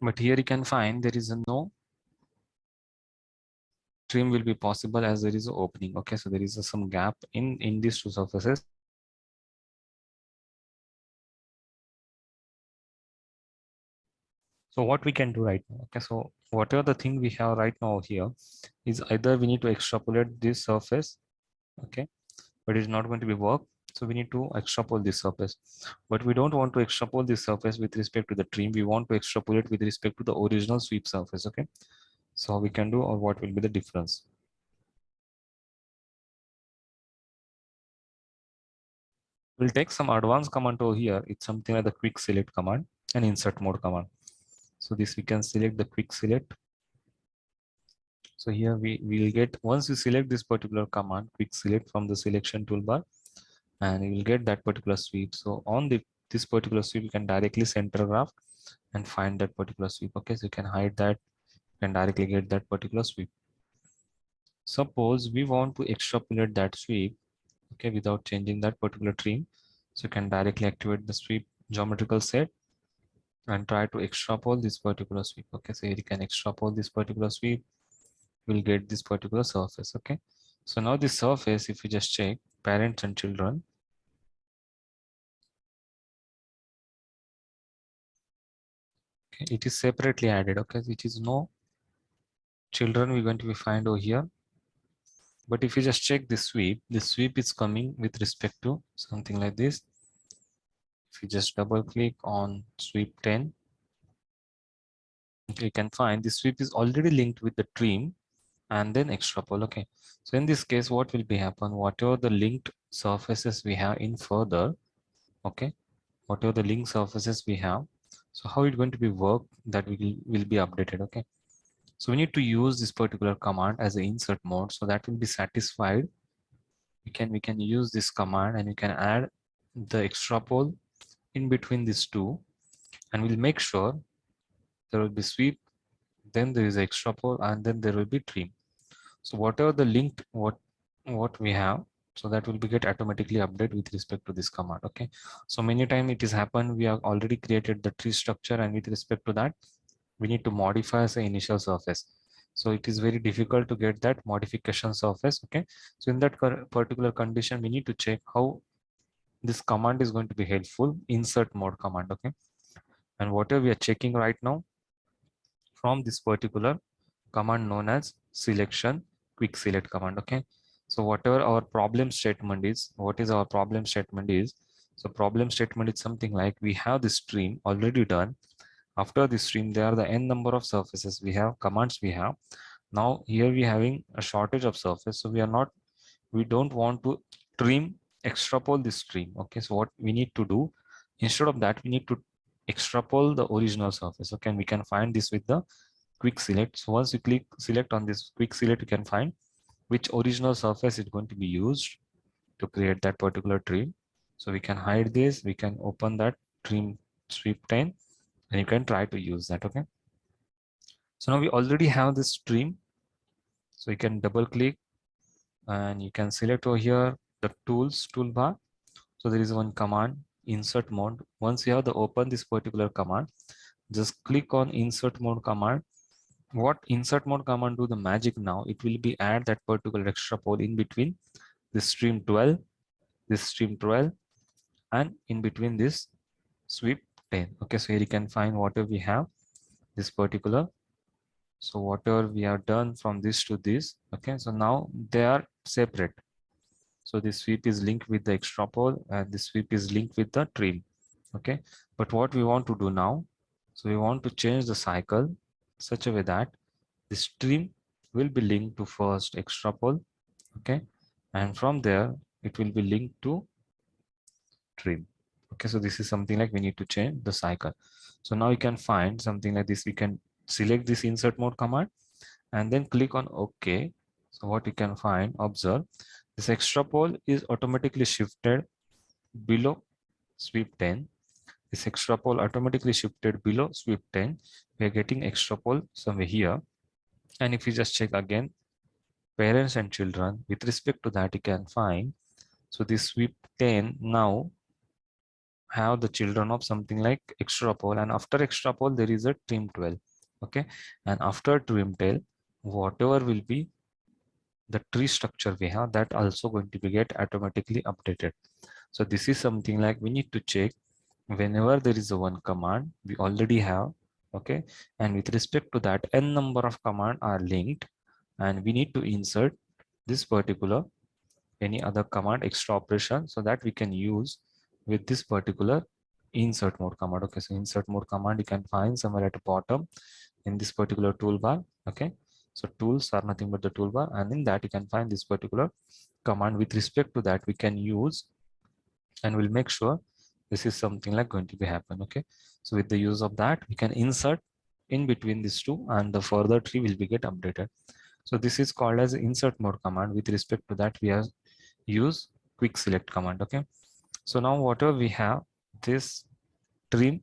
But here you can find there is a no trim will be possible as there is an opening. Okay, so there is some gap in these two surfaces. So what we can do right now, okay, so whatever the thing we have right now here is either we need to extrapolate this surface, okay, but it's not going to be work. So we need to extrapolate this surface, but we don't want to extrapolate this surface with respect to the trim. We want to extrapolate with respect to the original sweep surface. Okay, so how we can do, or what will be the difference? We'll take some advanced command over here. It's something like the quick select command and insert mode command. So this we can select the quick select. So here we will get, once you select this particular command, quick select from the selection toolbar, and you will get that particular sweep. So on this particular sweep, you can directly center graph and find that particular sweep. Okay, so you can hide that and directly get that particular sweep. Suppose we want to extrapolate that sweep, okay, without changing that particular trim. So you can directly activate the sweep geometrical set and try to extrapolate this particular sweep. Okay, so here you can extrapolate this particular sweep, we'll get this particular surface. Okay, so now this surface, if we just check parents and children, okay, it is separately added. Okay, which is no children we're going to be find over here. But if you just check the sweep is coming with respect to something like this. If you just double click on sweep 10, you can find the sweep is already linked with the trim and then extrapolate. Okay, so in this case, what will be happen? Whatever the linked surfaces we have in further, okay, whatever the link surfaces we have, so how it going to be work, that will be updated. Okay, so we need to use this particular command as an insert mode, so that will be satisfied. We can use this command and you can add the extrapolate in between these two, and we'll make sure there will be sweep, then there is extrapolate, and then there will be trim. So whatever the linked what we have, so that will be get automatically update with respect to this command. Okay, so many time it is happened, we have already created the tree structure, and with respect to that we need to modify the initial surface. So it is very difficult to get that modification surface. Okay, so in that particular condition, we need to check how this command is going to be helpful. Insert mode command. Okay, and whatever we are checking right now from this particular command known as selection quick select command. Okay, so whatever our problem statement is, what is our problem statement is, so problem statement is something like we have this stream already done. After this stream, there are the n number of surfaces we have, commands we have. Now here we having a shortage of surface, so we don't want to trim extrapolate this stream. Okay, so what we need to do, instead of that, we need to extrapolate the original surface. Okay, and we can find this with the quick select. So once you click select on this quick select, you can find which original surface is going to be used to create that particular trim. So we can hide this, we can open that trim sweep 10, and you can try to use that. Okay, so now we already have this trim, so you can double click and you can select over here the tools toolbar. So there is one command, insert mode. Once you have the open this particular command, just click on insert mode command. What insert mode command do the magic now, it will be add that particular extra pole in between this stream 12, this stream 12, and in between this sweep 10. Okay, so here you can find whatever we have this particular. So whatever we have done from this to this. Okay, so now they are separate. So this sweep is linked with the extra pole and this sweep is linked with the trim. Okay, but what we want to do now, so we want to change the cycle such a way that the stream will be linked to first extra pole. Okay, and from there it will be linked to trim. Okay, so this is something like we need to change the cycle. So now you can find something like this. We can select this insert mode command and then click on OK. So what you can find, observe, this extra pole is automatically shifted below sweep 10. This extra pole automatically shifted below sweep 10. We are getting extra pole somewhere here. And if you just check again, parents and children, with respect to that, you can find, so this sweep 10 now have the children of something like extrapole, and after extrapole there is a trim 12. Okay, and after trim 12, whatever will be the tree structure we have, that also going to be get automatically updated. So this is something like we need to check whenever there is a one command we already have. Okay, and with respect to that n number of command are linked, and we need to insert this particular any other command extra operation so that we can use with this particular insert mode command. Okay, so insert mode command you can find somewhere at the bottom in this particular toolbar. Okay, so tools are nothing but the toolbar, and in that you can find this particular command. With respect to that we can use, and we'll make sure this is something like going to be happen. Okay, so with the use of that we can insert in between these two, and the further tree will be get updated. So this is called as insert mode command. With respect to that we have use quick select command. Okay, so now whatever we have, this trim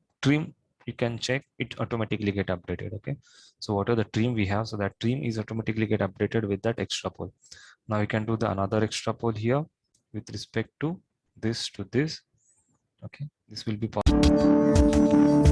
you can check it automatically get updated. Okay, so whatever the trim we have, so that trim is automatically get updated with that extrapole. Now we can do the another extrapole here with respect to this to this. Okay, this will be possible.